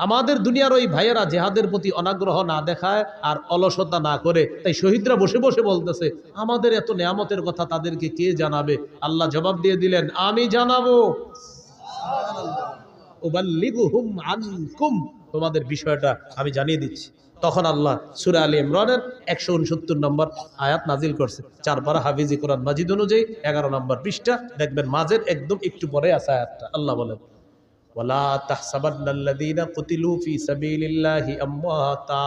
আমাদের দুনিয়ার ওই ভাইয়েরা জেহাদের প্রতি অনাগ্রহ না দেখায় আর অলসতা না করে। তাই শহীদরা বসে বসে বলতেছে, আমাদের এত নিয়ামতের কথা তাদেরকে কে জানাবে? আল্লাহ জবাব দিয়ে দিলেন, আমি জানাবো। উবাল্লিগুহুম আনকুম, তোমাদের বিষয়টা আমি জানিয়ে দিচ্ছি। তখন আল্লাহ সূরা আলী ইমরানের 169 নম্বর আয়াত নাজিল করছে। 4 পারা হাফিজি কোরআন মাজিদ অনুযায়ী 11 নম্বর পৃষ্ঠা দেখবেন, মাঝের একদম একটু পরে আছে আয়াতটা। আল্লাহ বলেন, ওয়ালা তাহসাবান্নাল্লাযীনা কুতিলু ফি সাবিলিল্লাহি আমওয়াতা,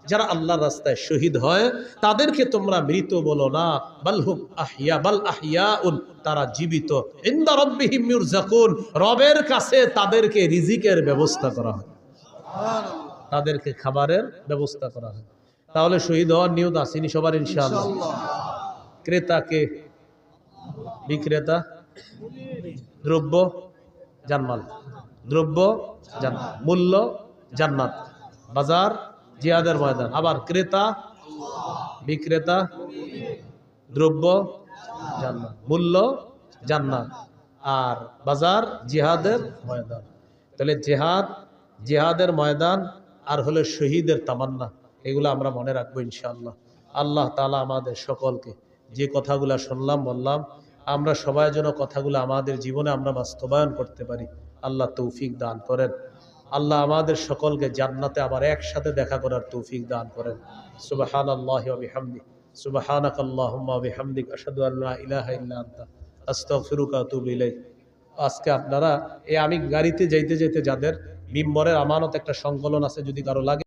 যারা আল্লাহর রাস্তায় শহীদ হয় তাদেরকে তোমরা মৃত বলো না, বালহুম আহইয়া, বাল আহইয়াউন, তারা জীবিত। ইনদা রাব্বিহিম ইউরযাকুন, রবের কাছে তাদেরকে রিজিকের ব্যবস্থা করা হয়, তাদেরকে খাবারের ব্যবস্থা করা হয়। তাহলে শহীদ হওয়ার নিয়ত আসেনি সবার ইনশাআল্লাহ? ক্রেতাকে, বিক্রেতা, দ্রব্য জানমাল, দ্রব্য জান্নাত, মূল্য জান্নাত, বাজার জিহাদের ময়দান। আবার ক্রেতা, বিক্রেতা, দ্রব্য জান্নাত, মূল্য জান্নাত, আর বাজার জিহাদের ময়দান। তাহলে জিহাদ, জিহাদের ময়দান, আর হলো শহীদের তামান্না, এগুলো আমরা মনে রাখবো ইনশাআল্লাহ। আল্লাহ তাআলা আমাদের সকলকে যে কথাগুলো শুনলাম বললাম, আমরা সবাই যেন কথাগুলো আমাদের জীবনে আমরা বাস্তবায়ন করতে পারি, আল্লাহ তৌফিক দান করেন। আল্লাহ আমাদের সকলকে জান্নাতে আবার একসাথে দেখা করার তৌফিক দান করেন। সুবহানাল্লাহি ওয়া বিহামদিহি, সুবহানাকাল্লাহুম্মা ওয়া বিহামদিক, আশহাদু আল্লা ইলাহা ইল্লা আনতা, আস্তাগফিরুকা ওয়া আতুবু ইলাইক। আজকে আপনারা আমি গাড়িতে যাইতে যাইতে যাদের মিম্বরের আমানত একটা সংকলন আছে, যদি কারো লাগে